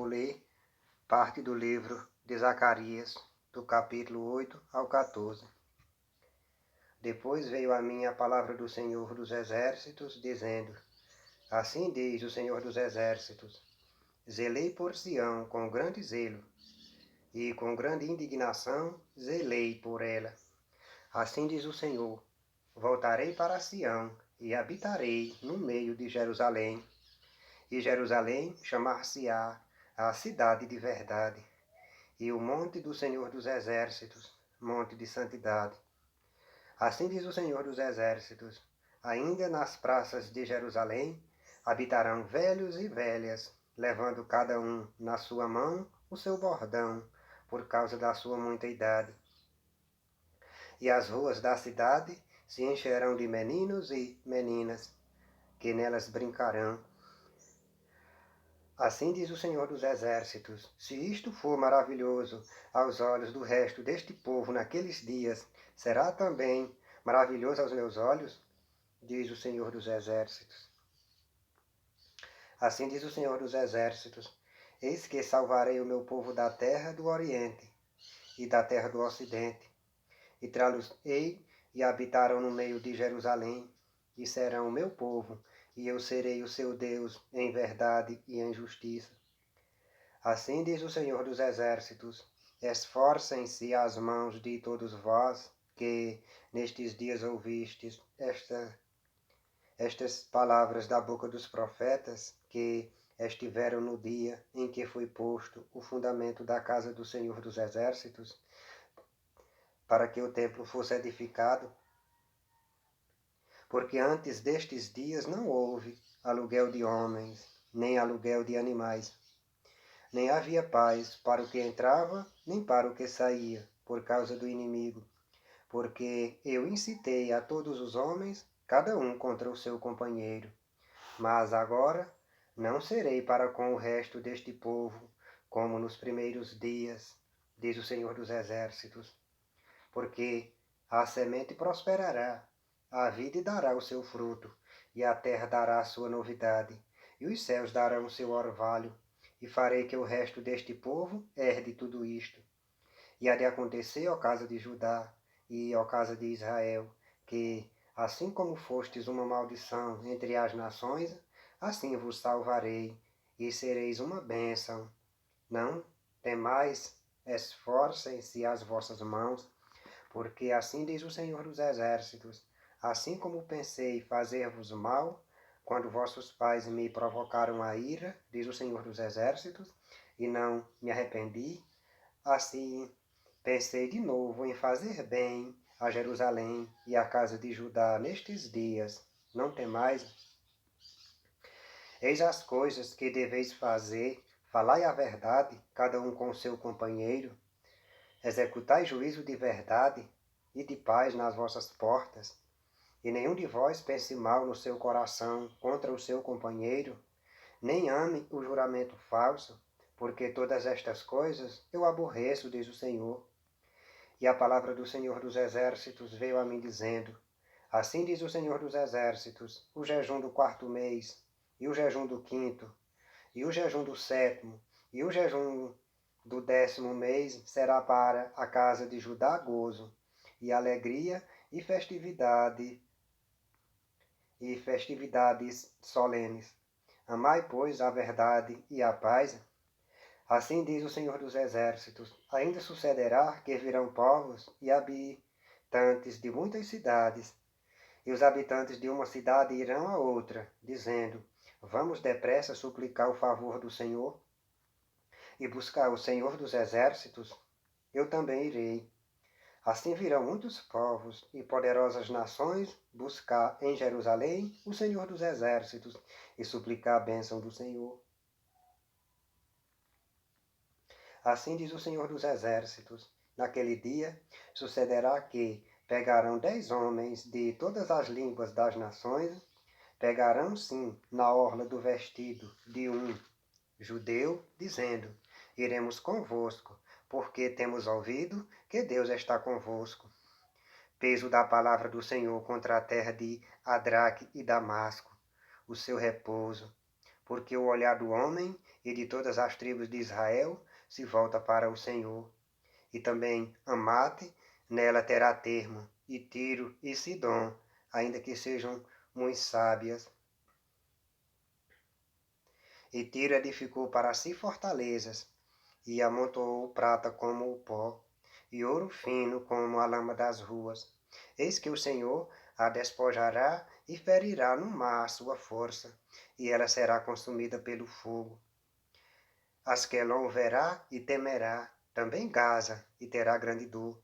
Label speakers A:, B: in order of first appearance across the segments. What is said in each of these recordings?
A: ler parte do livro de Zacarias, do capítulo 8 ao 14. Depois veio a mim a palavra do Senhor dos Exércitos, dizendo: Assim diz o Senhor dos Exércitos: Zelei por Sião com grande zelo, e com grande indignação zelei por ela. Assim diz o Senhor: Voltarei para Sião e habitarei no meio de Jerusalém. E Jerusalém chamar-se-á a cidade de verdade, e o monte do Senhor dos Exércitos, monte de santidade. Assim diz o Senhor dos Exércitos: ainda nas praças de Jerusalém habitarão velhos e velhas, levando cada um na sua mão o seu bordão, por causa da sua muita idade. E as ruas da cidade se encherão de meninos e meninas, que nelas brincarão. Assim diz o Senhor dos Exércitos: se isto for maravilhoso aos olhos do resto deste povo naqueles dias, será também maravilhoso aos meus olhos? Diz o Senhor dos Exércitos. Assim diz o Senhor dos Exércitos: eis que salvarei o meu povo da terra do Oriente e da terra do Ocidente, e trá-los-ei e habitarão no meio de Jerusalém, e serão o meu povo, e eu serei o seu Deus em verdade e em justiça. Assim diz o Senhor dos Exércitos: esforcem-se as mãos de todos vós, que nestes dias ouvistes estas palavras da boca dos profetas, que estiveram no dia em que foi posto o fundamento da casa do Senhor dos Exércitos, para que o templo fosse edificado. Porque antes destes dias não houve aluguel de homens, nem aluguel de animais. Nem havia paz para o que entrava, nem para o que saía, por causa do inimigo. Porque eu incitei a todos os homens, cada um contra o seu companheiro. Mas agora não serei para com o resto deste povo, como nos primeiros dias, diz o Senhor dos Exércitos. Porque a semente prosperará, a vide dará o seu fruto, e a terra dará a sua novidade, e os céus darão o seu orvalho, e farei que o resto deste povo herde tudo isto. E há de acontecer, ó casa de Judá e ó casa de Israel, que, assim como fostes uma maldição entre as nações, assim vos salvarei, e sereis uma bênção. Não temais, esforcem-se as vossas mãos, porque assim diz o Senhor dos Exércitos: assim como pensei fazer-vos mal, quando vossos pais me provocaram a ira, diz o Senhor dos Exércitos, e não me arrependi, assim pensei de novo em fazer bem a Jerusalém e à casa de Judá nestes dias. Não temais. Eis as coisas que deveis fazer, falai a verdade, cada um com o seu companheiro, executai juízo de verdade e de paz nas vossas portas, e nenhum de vós pense mal no seu coração contra o seu companheiro, nem ame o juramento falso, porque todas estas coisas eu aborreço, diz o Senhor. E a palavra do Senhor dos Exércitos veio a mim dizendo: assim diz o Senhor dos Exércitos: o jejum do 4º mês, e o jejum do 5º, e o jejum do 7º, e o jejum do 10º mês será para a casa de Judá gozo, e alegria e festividades solenes. Amai, pois, a verdade e a paz. Assim diz o Senhor dos Exércitos: ainda sucederá que virão povos e habitantes de muitas cidades, e os habitantes de uma cidade irão a outra, dizendo: vamos depressa suplicar o favor do Senhor e buscar o Senhor dos Exércitos. Eu também irei. Assim virão muitos povos e poderosas nações buscar em Jerusalém o Senhor dos Exércitos e suplicar a bênção do Senhor. Assim diz o Senhor dos Exércitos: naquele dia sucederá que pegarão 10 homens de todas as línguas das nações, pegarão sim na orla do vestido de um judeu, dizendo: iremos convosco, porque temos ouvido que Deus está convosco. Peso da palavra do Senhor contra a terra de Adraque e Damasco, o seu repouso. porque o olhar do homem e de todas as tribos de Israel se volta para o Senhor. E também Amate, nela terá termo, e Tiro e Sidom, ainda que sejam muito sábias. E Tiro edificou para si fortalezas, e amontoou prata como o pó, e ouro fino como a lama das ruas. Eis que o Senhor a despojará e ferirá no mar a sua força, e ela será consumida pelo fogo. Asquelon verá e temerá, também Gaza, e terá grande dor.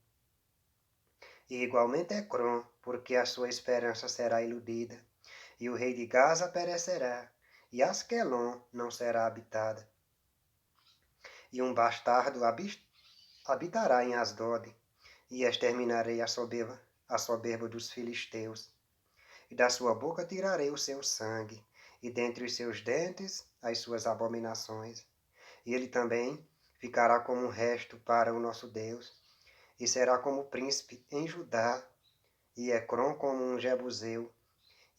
A: E igualmente Ecrom, porque a sua esperança será iludida, e o rei de Gaza perecerá, e Asquelon não será habitada. E um bastardo habitará em Asdod, e exterminarei a soberba dos filisteus. E da sua boca tirarei o seu sangue, e dentre os seus dentes as suas abominações. E ele também ficará como um resto para o nosso Deus, e será como príncipe em Judá, e Ecrom como um jebuseu,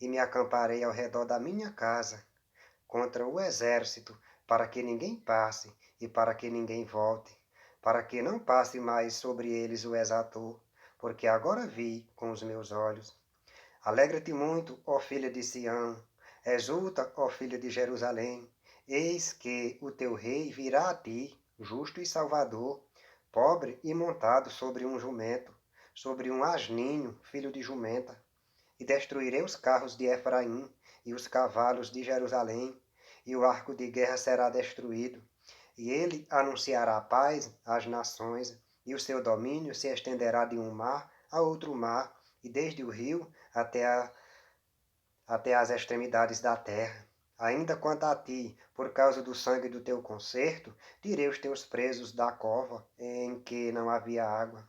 A: e me acamparei ao redor da minha casa, contra o exército, para que ninguém passe, e para que ninguém volte, para que não passe mais sobre eles o exator, porque agora vi com os meus olhos. Alegra-te muito, ó filha de Sião, exulta, ó filha de Jerusalém, eis que o teu rei virá a ti, justo e salvador, pobre e montado sobre um jumento, sobre um asninho, filho de jumenta. E destruirei os carros de Efraim e os cavalos de Jerusalém, e o arco de guerra será destruído. E ele anunciará paz às nações, e o seu domínio se estenderá de um mar a outro mar, e desde o rio até as extremidades da terra. Ainda quanto a ti, por causa do sangue do teu concerto, tirei os teus presos da cova, em que não havia água.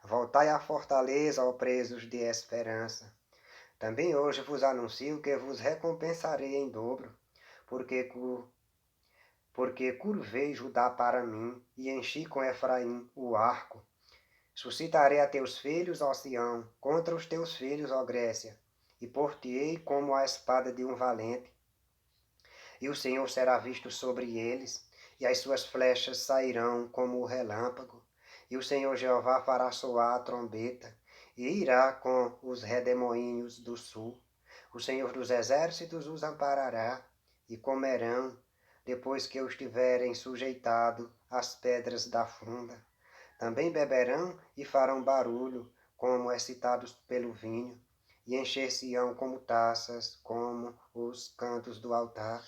A: Voltai à fortaleza, ó presos de esperança. Também hoje vos anuncio que vos recompensarei em dobro, porque curvei Judá para mim, e enchi com Efraim o arco. Suscitarei a teus filhos, ó Sião, contra os teus filhos, ó Grécia, e por-te-ei como a espada de um valente. E o Senhor será visto sobre eles, e as suas flechas sairão como o relâmpago. E o Senhor Jeová fará soar a trombeta, e irá com os redemoinhos do sul. O Senhor dos exércitos os amparará, e comerão, depois que os tiverem sujeitado às pedras da funda. Também beberão e farão barulho, como excitados pelo vinho, e encher-se-ão como taças, como os cantos do altar.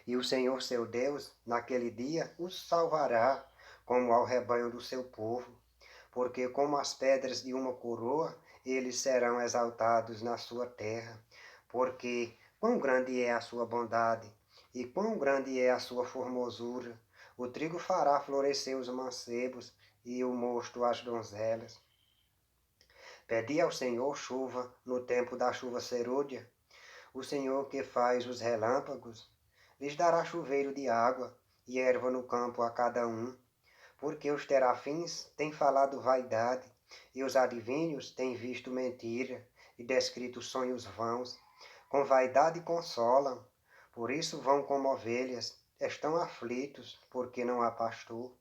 A: E o Senhor seu Deus, naquele dia, os salvará, como ao rebanho do seu povo, porque como as pedras de uma coroa, eles serão exaltados na sua terra, porque quão grande é a sua bondade, e quão grande é a sua formosura. O trigo fará florescer os mancebos, e o mosto as donzelas. Pedi ao Senhor chuva no tempo da chuva serôdia, o Senhor que faz os relâmpagos, lhes dará chuveiro de água e erva no campo a cada um, porque os terafins têm falado vaidade, e os adivinhos têm visto mentira e descrito sonhos vãos. Com vaidade consolam, por isso vão como ovelhas, estão aflitos, porque não há pastor.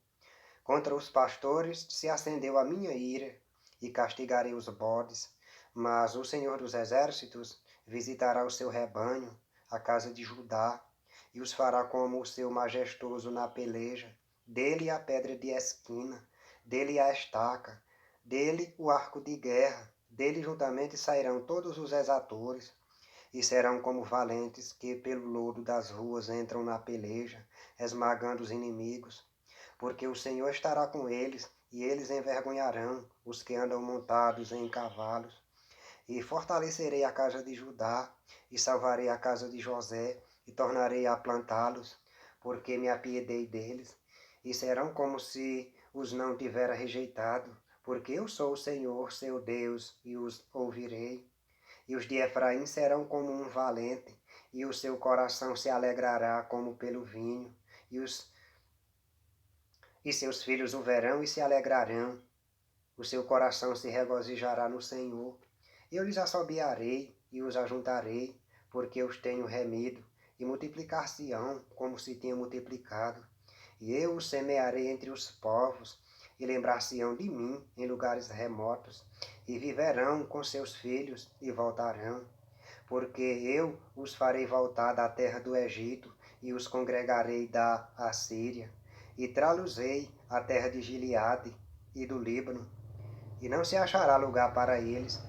A: Contra os pastores se acendeu a minha ira, e castigarei os bodes, mas o Senhor dos exércitos visitará o seu rebanho, a casa de Judá, e os fará como o seu majestoso na peleja, dele a pedra de esquina, dele a estaca, dele o arco de guerra, dele juntamente sairão todos os exatores, e serão como valentes que pelo lodo das ruas entram na peleja, esmagando os inimigos. Porque o Senhor estará com eles, e eles envergonharão os que andam montados em cavalos. E fortalecerei a casa de Judá, e salvarei a casa de José, e tornarei a plantá-los, porque me apiedei deles, e serão como se os não tivera rejeitado, porque eu sou o Senhor, seu Deus, e os ouvirei. E os de Efraim serão como um valente, e o seu coração se alegrará como pelo vinho, e seus filhos o verão e se alegrarão. O seu coração se regozijará no Senhor. Eu lhes assobiarei e os ajuntarei, porque os tenho remido, e multiplicar-se-ão como se tinha multiplicado. E eu os semearei entre os povos, e lembrar-se-ão de mim em lugares remotos, e viverão com seus filhos e voltarão. Porque eu os farei voltar da terra do Egito, e os congregarei da Assíria, e trá-los-ei à terra de Gileade e do Líbano, e não se achará lugar para eles,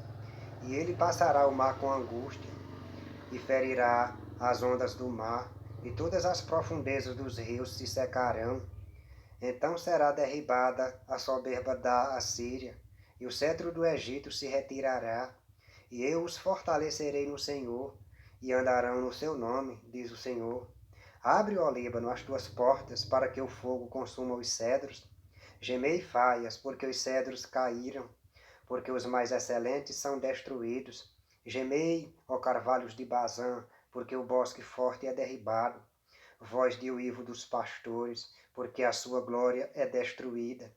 A: e ele passará o mar com angústia, e ferirá as ondas do mar, e todas as profundezas dos rios se secarão. Então será derribada a soberba da Assíria, e o cetro do Egito se retirará, e eu os fortalecerei no Senhor, e andarão no seu nome, diz o Senhor. Abre, ó Líbano, as tuas portas, para que o fogo consuma os cedros. Gemei faias, porque os cedros caíram, porque os mais excelentes são destruídos. Gemei, ó carvalhos de Bazã, porque o bosque forte é derribado. Voz de uivo dos pastores, porque a sua glória é destruída.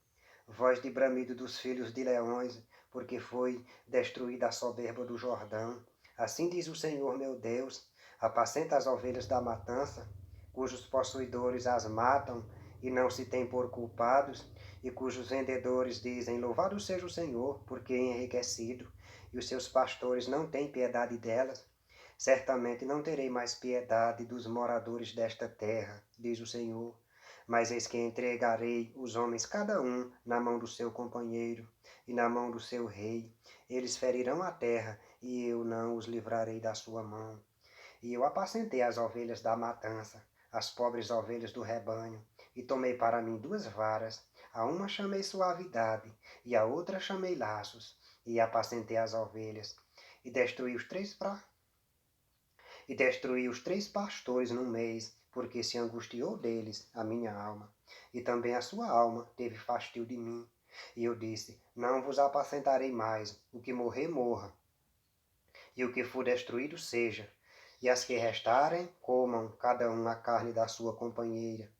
A: Voz de bramido dos filhos de leões, porque foi destruída a soberba do Jordão. Assim diz o Senhor meu Deus: apacenta as ovelhas da matança, cujos possuidores as matam e não se têm por culpados, e cujos vendedores dizem: louvado seja o Senhor, porque é enriquecido, e os seus pastores não têm piedade delas. Certamente não terei mais piedade dos moradores desta terra, diz o Senhor, mas eis que entregarei os homens cada um na mão do seu companheiro e na mão do seu rei. Eles ferirão a terra, e eu não os livrarei da sua mão. E eu apacentei as ovelhas da matança, as pobres ovelhas do rebanho, e tomei para mim 2 varas, a uma chamei suavidade, e a outra chamei laços, e apacentei as ovelhas, e destruí os 3 pastores num mês, porque se angustiou deles a minha alma, e também a sua alma teve fastio de mim. E eu disse: não vos apacentarei mais, o que morrer, morra, e o que for destruído seja, e as que restarem, comam cada um a carne da sua companheira.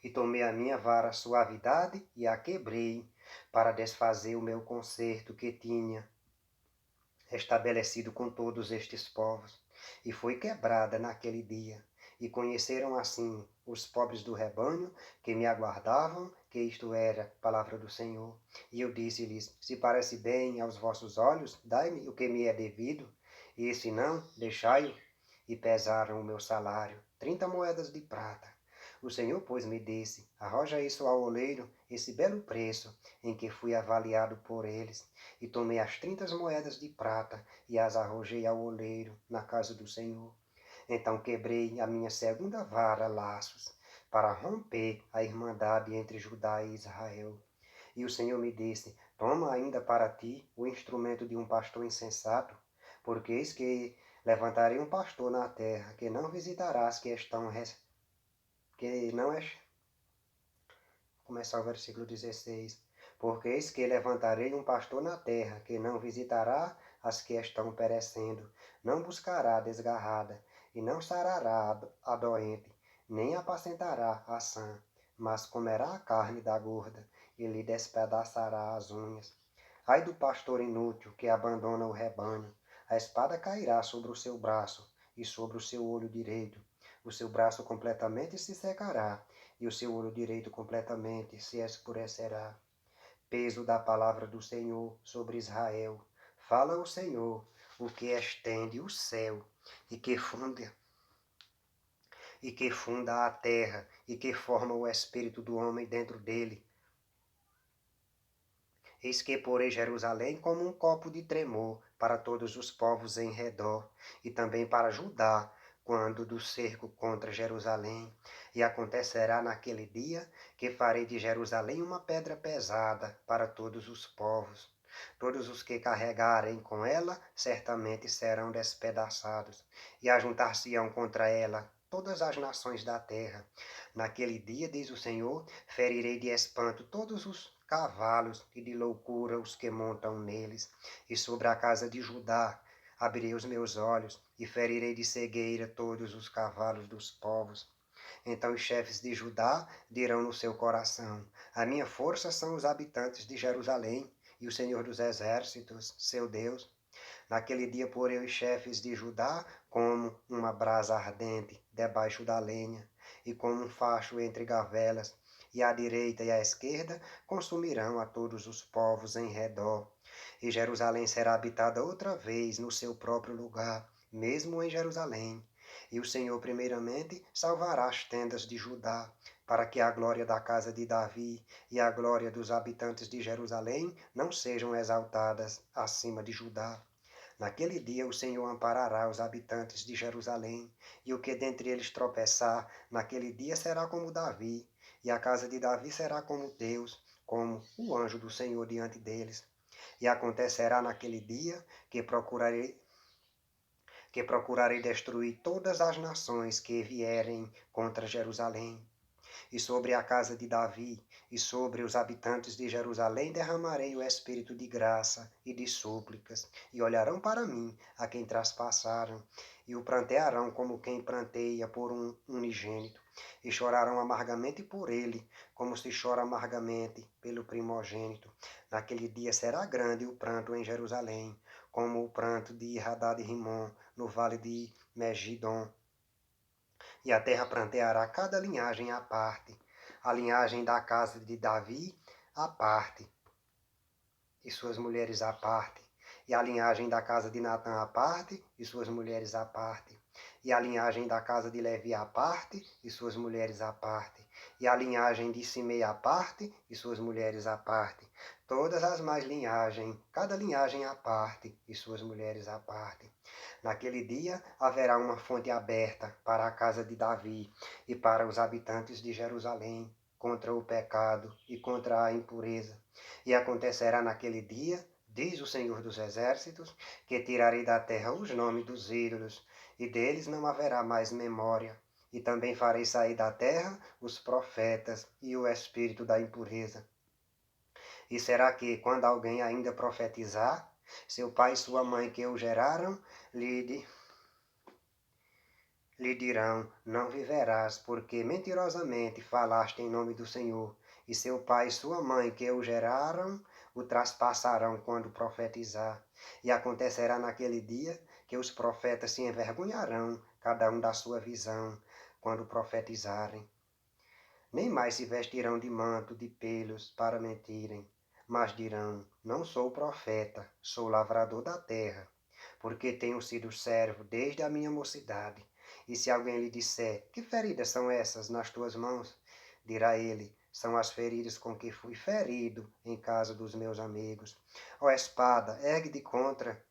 A: E tomei a minha vara suavidade e a quebrei, para desfazer o meu concerto que tinha estabelecido com todos estes povos, e foi quebrada naquele dia. E conheceram assim os pobres do rebanho que me aguardavam, que isto era palavra do Senhor. E eu disse-lhes: se parece bem aos vossos olhos, dai-me o que me é devido, e se não, deixai-o. E pesaram o meu salário, 30 moedas de prata. O Senhor, pois, me disse: arroja isso ao oleiro, esse belo preço em que fui avaliado por eles. E tomei as 30 moedas de prata e as arrojei ao oleiro na casa do Senhor. Então quebrei a minha segunda vara, laços, para romper a irmandade entre Judá e Israel. E o Senhor me disse: toma ainda para ti o instrumento de um pastor insensato, porque eis que levantarei um pastor na terra, que não visitará as que estão que não é. Começar o versículo 16. Porque eis que levantarei um pastor na terra, que não visitará as que estão perecendo, não buscará a desgarrada, e não sarará a doente, nem apacentará a sã, mas comerá a carne da gorda, e lhe despedaçará as unhas. Ai do pastor inútil que abandona o rebanho, a espada cairá sobre o seu braço e sobre o seu olho direito. O seu braço completamente se secará, e o seu olho direito completamente se escurecerá. Peso da palavra do Senhor sobre Israel. Fala o Senhor, o que estende o céu, e que funda a terra, e que forma o espírito do homem dentro dele. Eis que porei Jerusalém como um copo de tremor para todos os povos em redor, e também para Judá, quando do cerco contra Jerusalém. E acontecerá naquele dia que farei de Jerusalém uma pedra pesada para todos os povos. Todos os que carregarem com ela certamente serão despedaçados, e ajuntar-se-ão contra ela todas as nações da terra. Naquele dia, diz o Senhor, ferirei de espanto todos os cavalos e de loucura os que montam neles, e sobre a casa de Judá abrirei os meus olhos, e ferirei de cegueira todos os cavalos dos povos. Então os chefes de Judá dirão no seu coração: a minha força são os habitantes de Jerusalém, e o Senhor dos exércitos, seu Deus. Naquele dia porei os chefes de Judá como uma brasa ardente debaixo da lenha, e como um facho entre gavelas, e à direita e à esquerda consumirão a todos os povos em redor. E Jerusalém será habitada outra vez no seu próprio lugar, mesmo em Jerusalém. E o Senhor primeiramente salvará as tendas de Judá, para que a glória da casa de Davi e a glória dos habitantes de Jerusalém não sejam exaltadas acima de Judá. Naquele dia o Senhor amparará os habitantes de Jerusalém, e o que dentre eles tropeçar, naquele dia será como Davi, e a casa de Davi será como Deus, como o anjo do Senhor diante deles. E acontecerá naquele dia que procurarei destruir todas as nações que vierem contra Jerusalém. E sobre a casa de Davi e sobre os habitantes de Jerusalém derramarei o espírito de graça e de súplicas, e olharão para mim, a quem traspassaram, e o prantearão como quem pranteia por um unigênito, e chorarão amargamente por ele, como se chora amargamente pelo primogênito. Naquele dia será grande o pranto em Jerusalém, como o pranto de Hadad e Rimon, no vale de Megidom. E a terra pranteará cada linhagem à parte, a linhagem da casa de Davi à parte, e suas mulheres à parte, e a linhagem da casa de Natã à parte, e suas mulheres à parte, e a linhagem da casa de Levi à parte, e suas mulheres à parte, e a linhagem de Simei à parte, e suas mulheres à parte, todas as mais linhagem, cada linhagem à parte, e suas mulheres à parte. Naquele dia haverá uma fonte aberta para a casa de Davi e para os habitantes de Jerusalém, contra o pecado e contra a impureza. E acontecerá naquele dia, diz o Senhor dos Exércitos, que tirarei da terra os nomes dos ídolos, e deles não haverá mais memória. E também farei sair da terra os profetas e o espírito da impureza. E será que, quando alguém ainda profetizar, seu pai e sua mãe que o geraram, lhe dirão, não viverás, porque mentirosamente falaste em nome do Senhor, e seu pai e sua mãe que o geraram, o traspassarão quando profetizar. E acontecerá naquele dia que os profetas se envergonharão, cada um da sua visão, quando profetizarem. Nem mais se vestirão de manto de pelos para mentirem, mas dirão, não sou profeta, sou lavrador da terra, porque tenho sido servo desde a minha mocidade. E se alguém lhe disser, que feridas são essas nas tuas mãos? Dirá ele, são as feridas com que fui ferido em casa dos meus amigos. Ó espada, ergue-te contra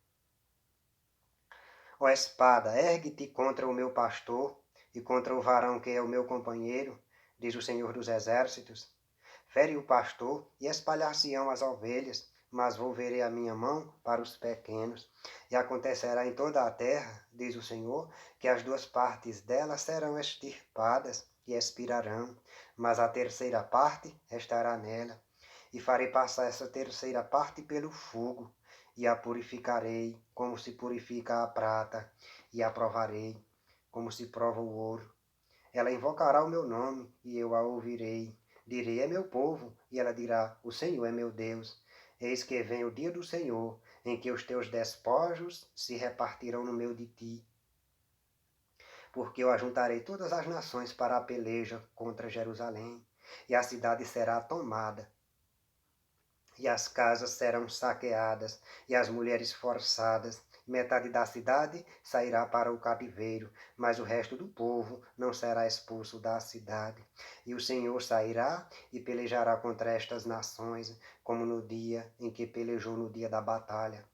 A: o meu pastor e contra o varão que é o meu companheiro, diz o Senhor dos Exércitos. Fere o pastor e espalhar-se-ão as ovelhas, mas volverei a minha mão para os pequenos. E acontecerá em toda a terra, diz o Senhor, que as duas partes dela serão extirpadas e expirarão, mas a terceira parte estará nela. E farei passar essa terceira parte pelo fogo, e a purificarei, como se purifica a prata, e a provarei, como se prova o ouro. Ela invocará o meu nome, e eu a ouvirei. Direi, é meu povo, e ela dirá, o Senhor é meu Deus. Eis que vem o dia do Senhor, em que os teus despojos se repartirão no meio de ti. Porque eu ajuntarei todas as nações para a peleja contra Jerusalém, e a cidade será tomada, e as casas serão saqueadas, e as mulheres forçadas. Metade da cidade sairá para o cativeiro, mas o resto do povo não será expulso da cidade. E o Senhor sairá e pelejará contra estas nações, como no dia em que pelejou no dia da batalha.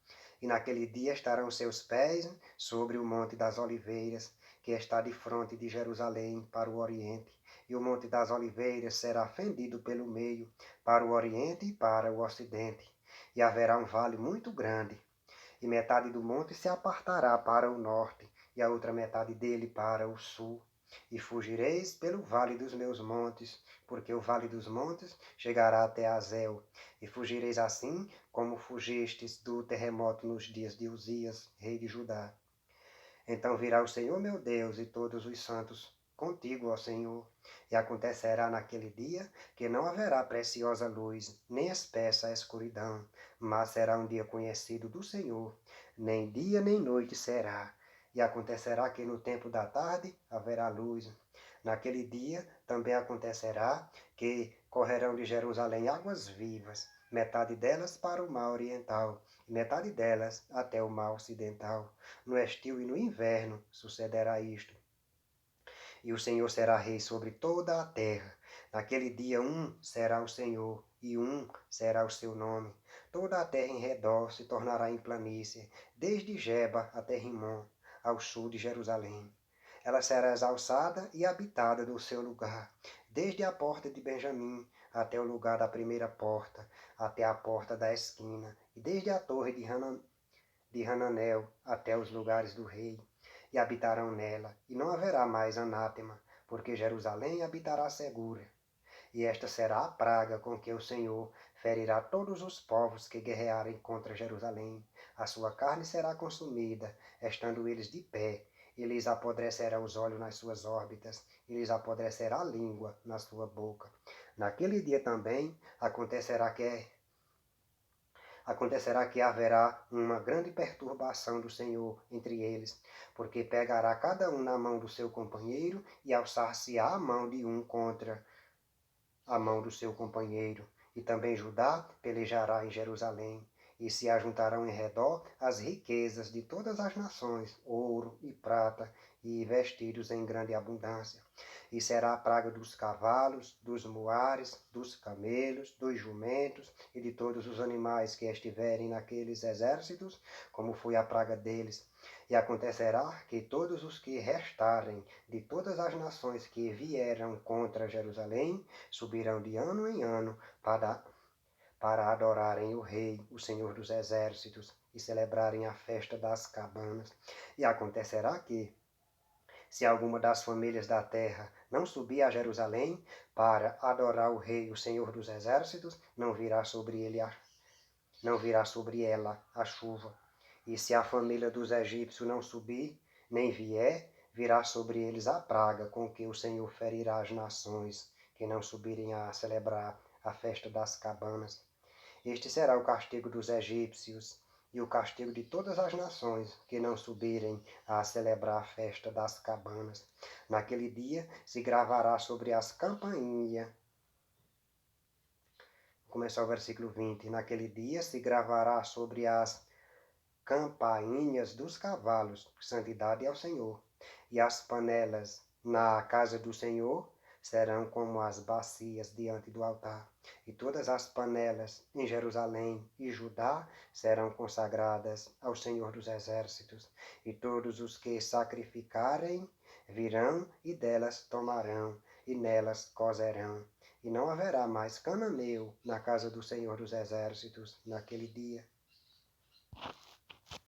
A: E naquele dia estarão seus pés sobre o Monte das Oliveiras, que está de fronte de Jerusalém para o oriente. E o Monte das Oliveiras será fendido pelo meio, para o oriente e para o ocidente. E haverá um vale muito grande, e metade do monte se apartará para o norte, e a outra metade dele para o sul. E fugireis pelo vale dos meus montes, porque o vale dos montes chegará até Azel. E fugireis assim, como fugistes do terremoto nos dias de Uzias, rei de Judá. Então virá o Senhor meu Deus e todos os santos contigo, ó Senhor. E acontecerá naquele dia que não haverá preciosa luz, nem espessa escuridão, mas será um dia conhecido do Senhor. nem dia nem noite será. E acontecerá que no tempo da tarde haverá luz. Naquele dia também acontecerá que correrão de Jerusalém águas vivas, metade delas para o mar oriental, e metade delas até o mar ocidental. No estio e no inverno sucederá isto. E o Senhor será rei sobre toda a terra. Naquele dia um será o Senhor, e um será o seu nome. Toda a terra em redor se tornará em planície, desde Geba até Rimon, ao sul de Jerusalém. Ela será exalçada e habitada do seu lugar, desde a porta de Benjamim até o lugar da primeira porta, até a porta da esquina, e desde a torre de Hananel até os lugares do rei, e habitarão nela, e não haverá mais anátema, porque Jerusalém habitará segura. E esta será a praga com que o Senhor ferirá todos os povos que guerrearem contra Jerusalém. A sua carne será consumida, estando eles de pé, e lhes apodrecerá os olhos nas suas órbitas, e lhes apodrecerá a língua na sua boca. Naquele dia também acontecerá que haverá uma grande perturbação do Senhor entre eles, porque pegará cada um na mão do seu companheiro e alçar-se-á a mão de um contra a mão do seu companheiro. E também Judá pelejará em Jerusalém, e se ajuntarão em redor as riquezas de todas as nações, ouro e prata, e vestidos em grande abundância. E será a praga dos cavalos, dos muares, dos camelos, dos jumentos e de todos os animais que estiverem naqueles exércitos, como foi a praga deles. E acontecerá que todos os que restarem de todas as nações que vieram contra Jerusalém subirão de ano em ano para adorarem o Rei, o Senhor dos Exércitos, e celebrarem a festa das cabanas. E acontecerá que, se alguma das famílias da terra não subir a Jerusalém para adorar o Rei, o Senhor dos Exércitos, não virá sobre ela a chuva. E se a família dos egípcios não subir, nem vier, virá sobre eles a praga com que o Senhor ferirá as nações que não subirem a celebrar a festa das cabanas. Este será o castigo dos egípcios e o castigo de todas as nações que não subirem a celebrar a festa das cabanas. Naquele dia se gravará sobre as campainhas. Vou começar o versículo 20. Naquele dia se gravará sobre as campainhas dos cavalos, santidade ao Senhor. E as panelas na casa do Senhor serão como as bacias diante do altar. E todas as panelas em Jerusalém e Judá serão consagradas ao Senhor dos Exércitos. E todos os que sacrificarem virão e delas tomarão, e nelas cozerão. E não haverá mais cananeu na casa do Senhor dos Exércitos naquele dia.